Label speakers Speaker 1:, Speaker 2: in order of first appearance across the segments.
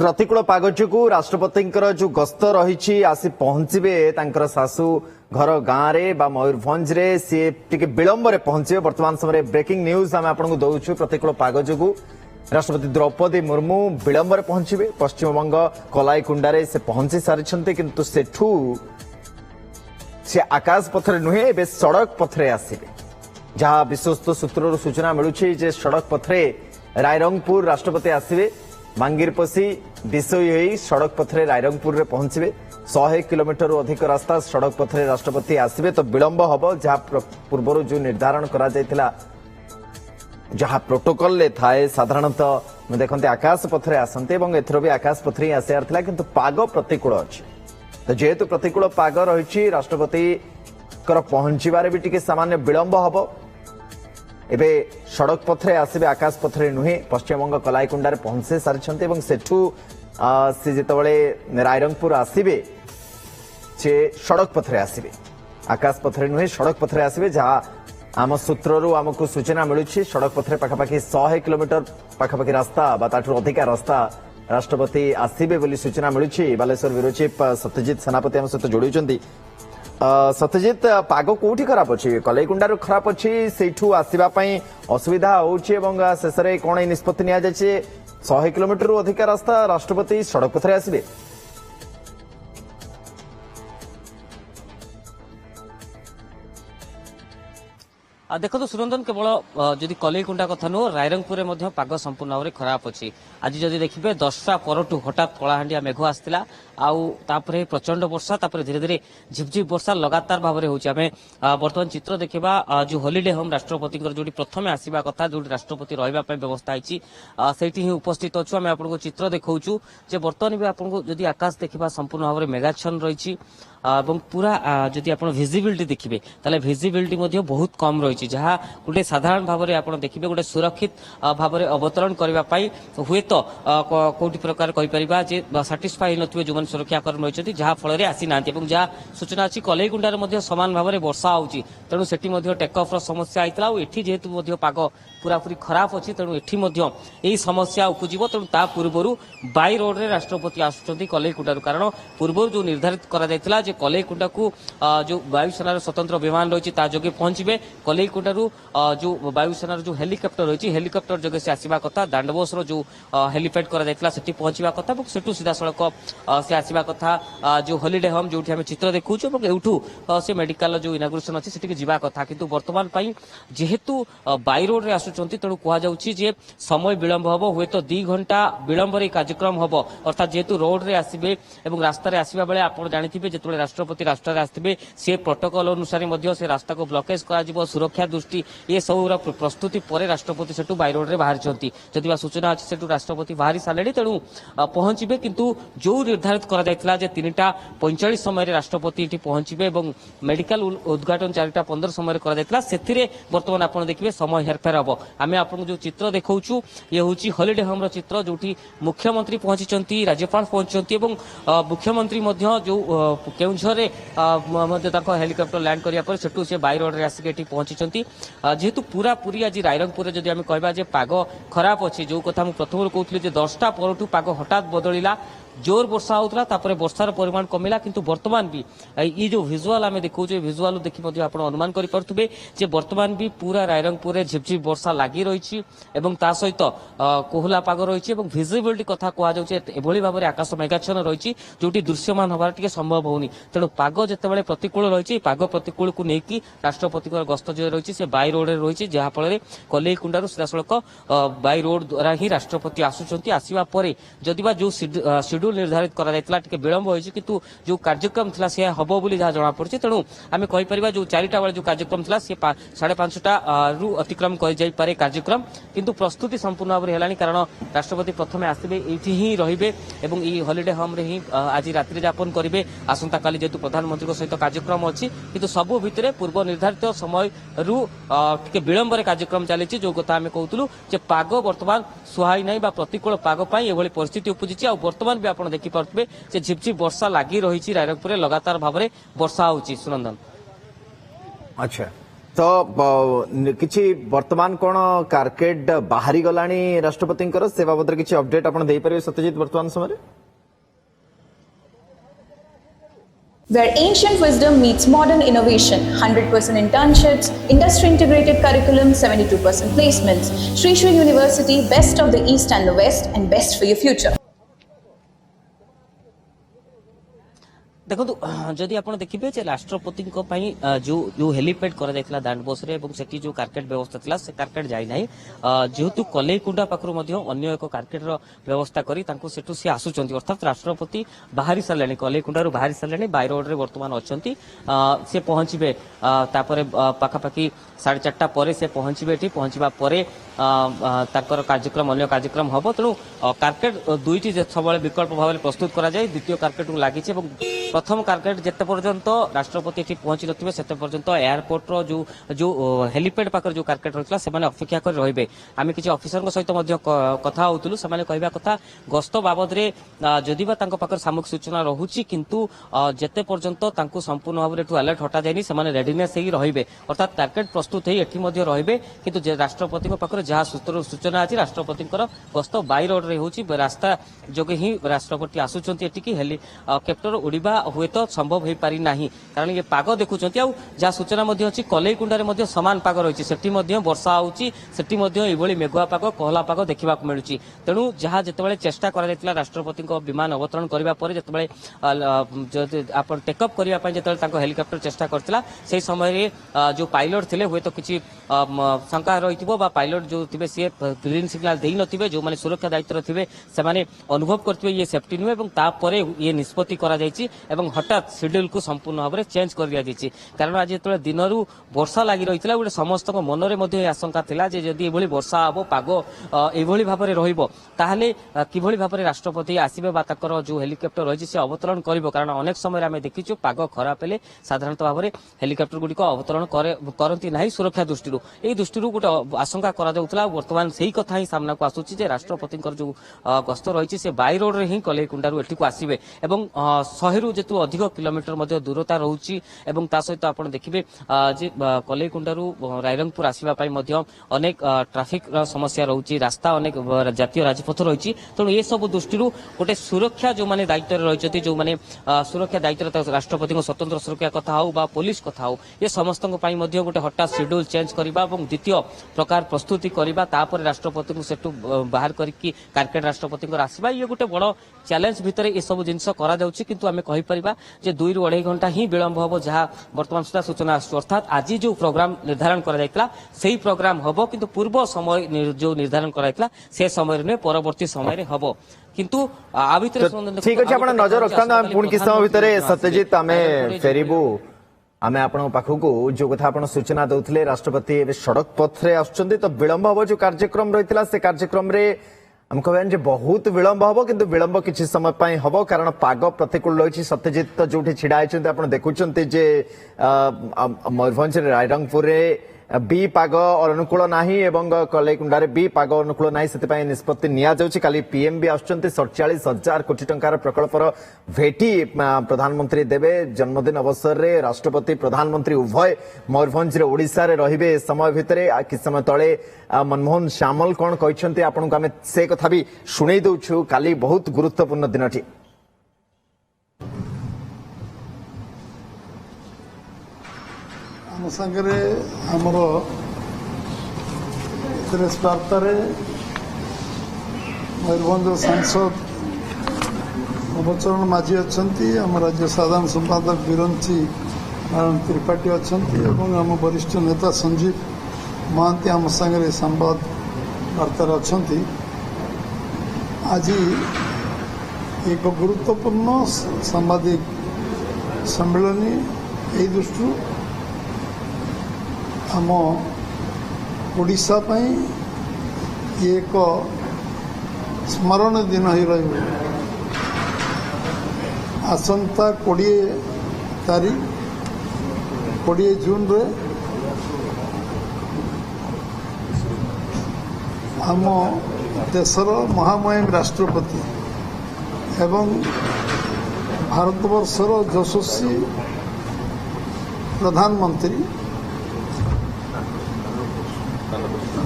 Speaker 1: प्रतिकूल पाग जो राष्ट्रपति जो गस्त रही आसी पहुंचे शाशु घर गाँव में मयूरभंज रे सी टे विलंब में पहुंचे। वर्तमान समय ब्रेकिंग न्यूज आम आपको दौचु। प्रतिकूल पाग जो राष्ट्रपति द्रौपदी मुर्मू विलंब में पहुंचे पश्चिमबंग कलाईकुंडारे से पहुंची सारी किंतु सेठू से आकाश पथरे नुहे ए सड़क पथरे आसवे। जहां विश्वस्त सूत्र सूचना मिलूँ सड़क पथरे रायरंगपुर राष्ट्रपति आसवे। मांगिरपसी दिशोई सड़क पथरे रायरंगपुर रे पहुंचे। 100 किलोमीटर अधिक रास्ता सड़क पथरे राष्ट्रपति आसवे तो विलंब हम जहां पूर्व जो निर्धारण करा जायतिला जहां प्रोटोकॉल ले थाए साधारणतः देखते आकाश पथरे आसते एथर भी आकाश पथरे ही आसार था किंतु पाग प्रतिकूल अच्छी तो जेहेतु प्रतिकूल पाग रही राष्ट्रपति पहुंचबार भी टिके सामान्य विलंब हम। एबे सड़क पथरे आसबे आकाश पथरे नुहे पश्चिमबंग कलाईकुंडारे पहुंचे सारी सेठू से जितेबाला रायरंगपुर आसबे से सड़क पथरे आसबे आकाश पथरे नुहे सड़क पथरे आसबे। जहां आम सूत्रु आमको सूचना मिलूँ सड़क पथरे पाखापाखि 100 किलोमीटर पाखापाखि रास्ता बाटू अधिका रास्ता राष्ट्रपति आसबे बोली सूचना मिलूँ। बालेश्वर ब्यूरो चीफ सत्यजित सेनापति आम सहित जोड़ी। सत्यजित पाग कोठी खराब अच्छी कलईकुंडार खराब अच्छी सेठू आसवाई असुविधा होश में कौन निष्पत्ति नि 100 किलोमीटर अधिक रास्ता राष्ट्रपति सड़क पथरे आसबे।
Speaker 2: देखो सुरंदन केवल जदि कलईकुंडा कथा नुह रायरंगपुर में पाग संपूर्ण भाव में खराब अच्छी। आज जदि देखिए 10टा परठू हठात कलाहांडिया मेघ आसला आउे प्रचंड वर्षा धीरे धीरे झिपझिप वर्षा लगातार भाव में होमें बर्तमान चित्र देखा जो हॉलिडे होम राष्ट्रपति जो प्रथम आसवा कथा जो राष्ट्रपति रही व्यवस्था होती ही उपस्थित अच्छु। आम आपको चित्र देखा बर्तमान भी आपको जदि आकाश देखा संपूर्ण भाव में मेघाच्छन्न रही पूरा जदि आप भिजिबिलिटी देखिए ताले भिजिबिलिटी बहुत कम रही जहाँ गोटे साधारण भाव में आप देखिए गोटे सुरक्षित भाव में अवतरण करने हुए तो कौटी प्रकार साटिस्फाई नथिबे जो सुरक्षाकर्मी रही जहाँ फल आसी ना जहाँ सूचना अच्छी कलईकुंडार सामान भाव में वर्षा होची तेणु सेठी टेक अफ समस्या होता है। जेहेतु पाग पूरापूरी खराब अच्छी तेणु यही समस्या उपजीव तेणु ता पूर्व बाई रोड रे राष्ट्रपति आसुचंती कलईकुंडार कारण पूर्व जो निर्धारित करा कलईकुंडा को जो वायुसेनार स्वतंत्र विमान रही जोगे पहुंचे कलईकुंडारू जो वायुसेनार जो हेलिकप्टर रही हेलिकप्टर जोगे से आसवा कथा दांडबोस जो हेलीपैड करा पहुंचा कथा सेठू सीधा सड़क से आसवा कथा जो हॉलिडे होम जो आम चित्र देखु एठू से मेडिकल जो इनागुरेशन अच्छी से जावा कथा किंतु वर्तमान जेहेतु बाई रोड रे आसुचंती तेणु कहुचे समय विलंब हम हुए तो 2 घंटा विलंब कार्यक्रम हम अर्थात जेहेतु रोड रे आसबे और रास्तार आसवा बेले आप जानिथिबे जो राष्ट्रपति रास्तार आसबे से प्रोटोकॉल अनुसार से रास्ता को ब्लकेज कर सुरक्षा दृष्टि ये सब प्रस्तुति पर राष्ट्रपति सेठू बाई रोड रे बाहरी जदि सूचना अच्छी सेठू राष्ट्रपति बाहरी सारे तेणु पहुंचे किंतु जो निर्धारित करा 3:45 समय राष्ट्रपति पहुंचे और मेडिकल उद्घाटन 4:15 समय कर बर्तमान आप देखिए समय हेरफेर हम। आम आपको जो चित्र देखा ये हूँ हॉलिडे होम चित्र जो मुख्यमंत्री पहुंची राज्यपाल पहुंची मुख्यमंत्री जो केउझर हेलिकप्टर लैंड कराया सेठू से बाई रोड आसिक पहुंची जेहेतु पूरा पूरी आज रायरंगपुर जब आम कह पाग खराब अच्छी जो कथा मुझे प्रथम कहती 10टा परठू पाग हठात बदलिला जोर वर्षा होता वर्षार परिमाण कमिला किंतु वर्तमान भी ये जो विजुआल आम देखो विजुआल देखिए आप अनुमान करें वर्तमान भी पूरा रायरंगपुर में झिपझिप वर्षा लगी रही सहित कोहला पाग रही भिजिबिलिटी कथा कहुई भाव में आकाश मेघाच्छन्न रही जो दृश्यमान हबार टे संभव होनी तेणु पाग जिते प्रतिकूल रही पाग प्रतिकूल को लेकिन राष्ट्रपति गस्त जो रही है बाई रोड रही जहाँफल कलईकुंडारू सीधासख बाई रोड द्वारा ही राष्ट्रपति आसुंच आसवा जदिबा जो शेड्यूल निर्धारित करा विलंब होती किंतु जो कार्यक्रम था सी हम बोली जहाँ जना पड़ी तेणु आम कहीपर जो 4टा बेले जो कार्यक्रम था सी 5:30 रु अतिक्रम कर कार्यक्रम किंतु प्रस्तुति संपूर्ण भाव में कारण राष्ट्रपति प्रथम आसबे ये ही रे और हॉलिडे होम रे ही आज रात्रि यापन करेंगे आसंता काली जेहेतु प्रधानमंत्री सहित कार्यक्रम अच्छी किंतु सबू भितर पूर्व निर्धारित समय रु विलंब कार्यक्रम चली जो कथा आम कहूँ पाग बर्तमान सुहाई ना प्रतिकूल पाग ये परिस्थिति उपजी बर्तमान भी आप देखिपे झिपझिप वर्षा लगी रही रायरंगपुर लगातार भाव में वर्षा होची सुनंदन।
Speaker 1: अच्छा तो किछि वर्तमान कोन कारकेड बाहरी गलानी राष्ट्रपति से बाबद किछि अपडेट आपण देई परिबे सत्यजित वर्तमान समय
Speaker 3: Where ancient wisdom meets modern innovation, 100% internships, industry integrated curriculum, 72% placements. Sri Sri University, best of the East and the West, and best for your future.
Speaker 2: देखो जदि आप देखिए जे राष्ट्रपति जो हेलीपैड कर दांडबोस से जो कारकेट व्यवस्था था से कारकेट जाई नहीं जेहेतु कलईकुंडा पाखु अन्य एक कारकेट व्यवस्था करी सेठू सी आसुचंती अर्थात राष्ट्रपति बाहरी सारे कलईकुंडा बाहरी सारे बाय रोड रे वर्तमान अच्छी सी पहुंचे पाखापाखि 4:30 पर से पहुंचे ये पहुंचा पर कार्यक्रम अन्य कार्यक्रम हम तेणु कारकेट दुईटी सब विकल्प भाव में प्रस्तुत करा जाए द्वितीय कारकेट लगी प्रथम कारकेट जिते पर्यंत राष्ट्रपति ये पहुंची नथिबे सेते पर्यंत एयरपोर्ट रो जो हेलीपैड पाकर जो कारकेट रहितला से माने अपेक्षा कर रहिबे आमे किछि ऑफिसर सहित मध्य कथा होतलु से माने कहबा कथा गस्त बाबद रे जदिबा तांको पाकर सामूहिक सूचना रहुची किंतु जेते पर्यंत तांको संपूर्ण भाव रे अलर्ट हटा जायनी से माने रेडीनेस ही रहिबे अर्थात कारकेट प्रस्तुत हे एठी मध्य रहिबे किंतु राष्ट्रपति को पाकर जहा सूचना अछि राष्ट्रपति गस्त बाय रोड रे होची रास्ता जोगे ही राष्ट्रपति आसुचंती एठी हेलीकॉप्टर उड़ीबा हुए तो संभव हो पारि नाही कारण ये पाग देखुचंती आ जहा सूचना मध्य अछि कलईकुंडारे मध्य समान पाग रहिछि सेठी मध्य वर्षा होउछि सेठी मध्य एभली मेघुआ पाग कहला पाग देखिबा को मिलुछि तेणु जहा जेतेबेले चेष्टा करा जायतिला राष्ट्रपति को विमान अवतरण करबा पर जेतेबेले आपण टेकअप करबा पय जेतेबेले ताको हेलीकॉप्टर चेष्टा करतिला सेही समय रे जो पायलट थिले हुए तो किछि शंका रहिथिबो बा पायलट जो थिबे से ग्रीन सिग्नल देई नथिबे जो माने सुरक्षा दायित्व थिबे से माने अनुभव करथिबे ये सेफ्टी नुहे एवं तापरे ये निष्पत्ति करा जायछि एवं हठात शेड्यूल को संपूर्ण भाव में चेंज कर दिया जायछि कारण आज जो दिन वर्षा लगी रही गोटे समस्त मनरे मध्य आशंका थिला जे जदि एभली वर्षा हबो पाग एभली भाव में रहिबो ताहले किभली भाव में राष्ट्रपति आसीबे बा ताकर जो हेलीकॉप्टर रही से अवतरण करिबो कारण अनेक समय आमे देखिछु पाग खराब हेले साधारणतः भाव में हेलीकॉप्टर गुडी अवतरण करती नहीं सुरक्षा दृष्टि एई दृष्टि गोटे आशंका करा जाउतला वर्तमान सही कथा ही सामना को आसुछि जे राष्ट्रपति जो गस्त रही से बाय रोड रे ही कलईकुंडारू एठी को आसीबे एवं 100 जेतु अधिक किलोमीटर मध्य दूरता रहुछि एवं ता सहित आपण देखिबे जे कलईकुंडारू रायरंगपुर आसीबा पई मध्य अनेक ट्रैफिक समस्या रहुछि रास्ता अनेक जातीय राजपथ रहिछि तेणु ए सब दृष्टि गोटे सुरक्षा जो माने दायित्व रहिछथि जो माने सुरक्षा दायित्व राष्ट्रपति को स्वतंत्र सुरक्षा कथा हो बा पुलिस कथा हो ये समस्त पई मध्य गोटे हठात शेड्यूल चेंज करबा एवं द्वितीय प्रकार प्रस्तुति करबा तापर राष्ट्रपति को सेटु बाहर करके कारकेट राष्ट्रपति को आसीबा ये गोटे बड़ चैलेंज भितर ए सब जिंस करा जाउछि किंतु आमे कहि परिबा जे 2 ରୁ 2.5 घंटा ही विलंब हबो जहां वर्तमान सुधा सूचना आसु अर्थात आज जो प्रोग्राम निर्धारण करा जायतला सेही प्रोग्राम हबो किंतु पूर्व समय जो निर्धारण करा जायतला से समय ने परवर्ती समय रे हबो किंतु आ भितर
Speaker 1: ठीक अछि आपण नजर रखन हम पुन किस समय भितर सत्यजित हमें फेरिबू आमे आपण पाखकू जो कथा आपण सूचना दउथले राष्ट्रपति सड़क पथ रे आछुचंदी तो विलंब हबो जो कार्यक्रम रहितला से कार्यक्रम रे हम कहबे बहुत विलंब हम किंतु विलंब किसी समय पाई हम कारण पाग प्रतिकूल रही सत्यजित जो छिड़ा आप देखुं जे मयूरभंज रायरंगपुर बी पाग अनुकूल नाही एवं कलईकुंडारे बी पाग अनुकूल नाही से निष्पत्ति निया जाउछि काली पीएम भी आछुचंती 47,000 कोटी टंकार प्रकल्पर भेटी प्रधानमंत्री देवे जन्मदिन अवसर रे राष्ट्रपति प्रधानमंत्री उभय मयूरभंज रे ओडिसा रे रहिबे समय भितरे किछ समय तळे मनमोहन श्यामल कोन कहिसंती आपनको आमे से कथा भी सुनै दउछु काली बहुत गुरुत्वपूर्ण दिनटी
Speaker 4: आम सागरे आमर प्रेस वार्तार मयूरभंज सांसद नवचरण माझी अच्छा आम राज्य साधारण संपादक बिरंची नारायण त्रिपाठी अच्छा आम वरिष्ठ नेता संजीव महांती आम सागरे संवाद वार्तार अच्छा आज एक गुरुत्वपूर्ण सांबादिक सम्मेलनी यही दृष्टि आम ओडिशा पई ये एक स्मरण दिन ही रही आसंता 20 तारीख 20 जून रे आम देशर महामहिम राष्ट्रपति एवं भारतवर्षर यशस्वी प्रधानमंत्री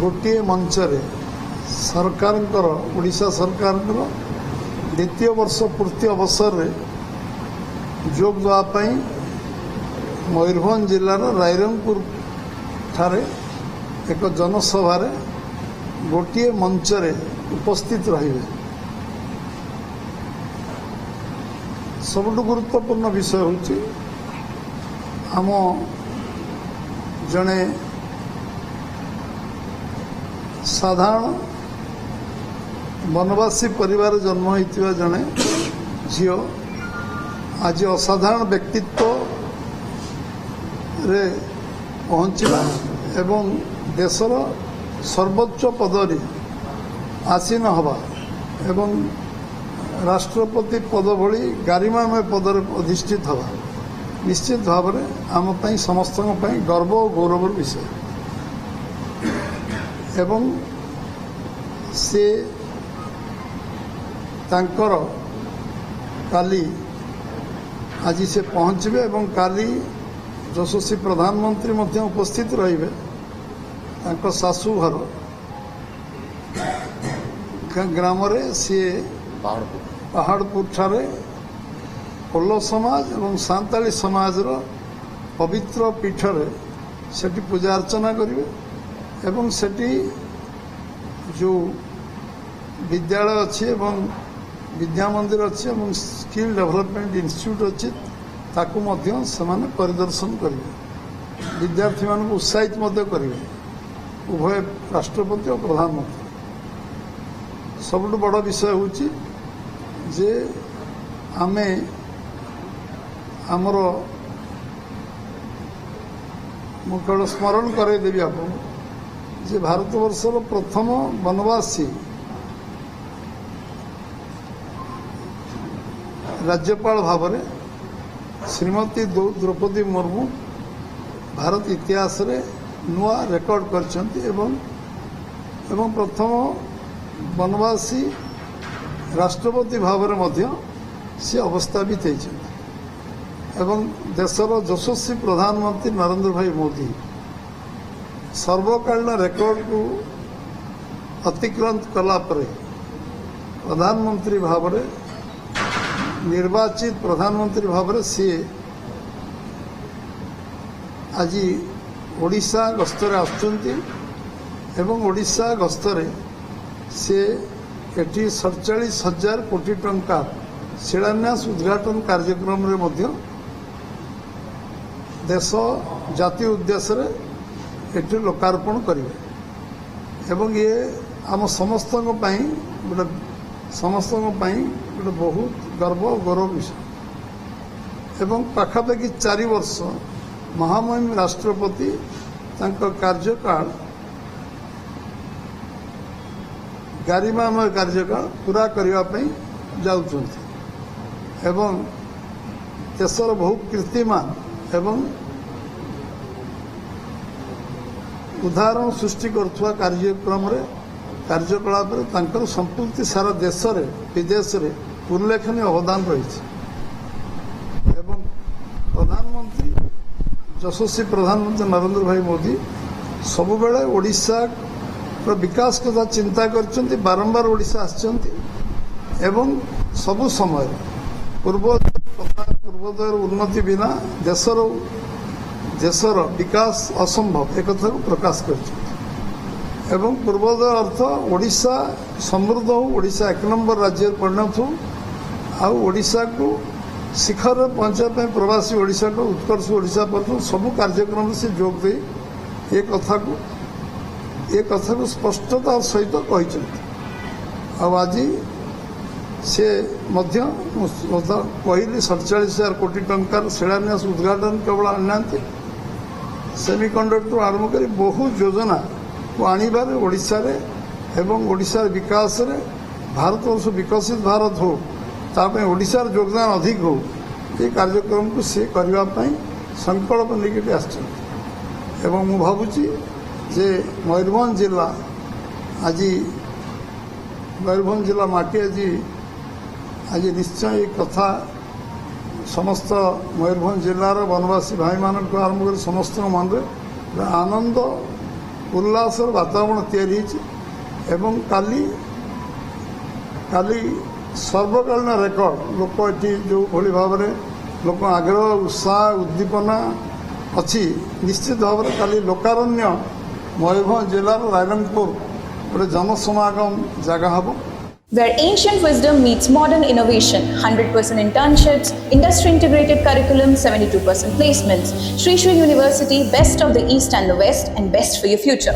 Speaker 4: गोटे मंचरे सरकार ओडिशा सरकार द्वितीय वर्ष पूर्ति अवसर में जोग देवाई मयूरभंज जिलार रायरंगपुर ठारे एक जनसभा गोटे मंचरे उपस्थित रहिबे। सबुठ गुरुत्वपूर्ण विषय होची आम जड़े साधारण वनवासी परिवार जन्म होइतिबा जड़े झियो आज असाधारण व्यक्तित्व रे पहुँचला एवं देशर सर्वोच्च पदरी आसीन हवा एवं राष्ट्रपति पद भली गारिमामय पदर अधिष्ठित हवा निश्चित भाव में आम समस्त गर्व और गौरव विषय एवं से तांकर काली आज से पहुँचे एवं काली यशस्वी प्रधानमंत्री मध्य उपस्थित रहिबे तांको सासू घर ग्राम रे सी पहाड़पुर ठारे कोल्लो समाज एवं सांताली समाज रो पवित्र पीठ रे सेठी पूजा अर्चना करिवे एवं सेठी जो विद्यालय अच्छी एवं विद्या मंदिर अच्छी एवं स्किल डेवलपमेंट इंस्टीट्यूट अच्छी ताकू मध्य समाने परिदर्शन करिवे विद्यार्थी मान को उत्साहित मध्य करिवे उभय राष्ट्रपति और प्रधानमंत्री सबुठ बड़ विषय होची जे आमे आमर मु केवल स्मरण करदेवी आप जे भारतवर्षर प्रथम वनवासी राज्यपाल भाव में श्रीमती द्रौपदी मुर्मू भारत इतिहास रे नुआ रेकर्ड करछंती एवं प्रथम वनवासी राष्ट्रपति भाव में मध्य से अवस्थापित होइछंती एवं देशर यशस्वी प्रधानमंत्री नरेंद्र भाई मोदी सर्वकालीन रेकर्ड को अतिक्रांत कला परे प्रधानमंत्री भाव में निर्वाचित प्रधानमंत्री भाव में सी आज ओडिशा गस्तरे आसुचंती एवं ओडिशा गस्तरे से एटी 47,000 कोटी टंका शिलान्यास उद्घाटन कार्यक्रम रे मध्य देश जातीय उद्देश्य रे एटी लोकार्पण करिवे एवं ये आम समस्त गोटे बहुत गर्व और गौरव विषय एवं पाखापाखि 4 वर्ष महामहिम राष्ट्रपति तांको कार्यकाल गारिमामय कार्यकाल पूरा करने जाउछंती एवं देशर बहु कीर्तिमान एवं उदाहरण सृष्टि करुवा कार्यक्रम कार्यकलाप तांकर संपूर्ति सारा देश रे विदेश रे उल्लेखनीय अवदान रही एवं प्रधानमंत्री यशस्वी प्रधानमंत्री नरेंद्र भाई मोदी सबुबेले ओडिशा विकास कथा चिंता करछंती बारंबार ओडिशा आछंती एवं सबु समय पूर्वोदय उन्नति बिना देशर विकास असंभव एक कथा को प्रकाश करछंती एवं पूर्वोदय अर्थ ओडिशा समृद्ध हो ओडिशा 1 नंबर राज्य परिणत हो आउ ओडिशा को शिखर पहुंचापी प्रवासी ओडिशा को उत्कर्ष ओडिशा पर सबू कार्यक्रम से जोग दे ये कथा को स्पष्टता सहित कहते आज से कहली 47,000 कोटी टंकार शिलान्यास उद्घाटन केवल आना सेमिकंडक्टर आरंभ कर बहुत योजना को आनिबार ओडिशा रे एवं ओडिशा विकास रे भारतवर्ष विकसित भारत हो तापे ओडिशार योगदान अधिक हो ये कार्यक्रम को से करने संकल्प लेके आसछन एवं मु भावुची जे मयूरभंज जिला आज मयूरभंज जिला माटी आज निश्चय एक कथा समस्त मयूरभंज जिलार वनवासी भाई मान आरंभ कर समस्त मन आनंद ଉଲ୍ଲାସର ବାତାବରଣ ତିଆରି ହେଇଛି ଏବଂ କାଲି ସର୍ବକାଳୀନ ରେକର୍ଡ ଲୋକ ଏଠି ଯେଉଁଭଳି ଭାବରେ ଲୋକ ଆଗ୍ରହ ଉତ୍ସାହ ଉଦ୍ଦୀପନା ଅଛି ନିଶ୍ଚିତ ଭାବରେ କାଲି ଲୋକାରଣ୍ୟ ମୟୂରଭଞ୍ଜ ଜିଲ୍ଲାର ରାଇରଙ୍ଗପୁର ଗୋଟେ ଜନସମାଗମ ଜାଗା ହେବ।
Speaker 3: Where ancient wisdom meets modern innovation, 100% internships, industry integrated curriculum, 72% placements. Sri Sri University, best of the East and the West, and best for your future.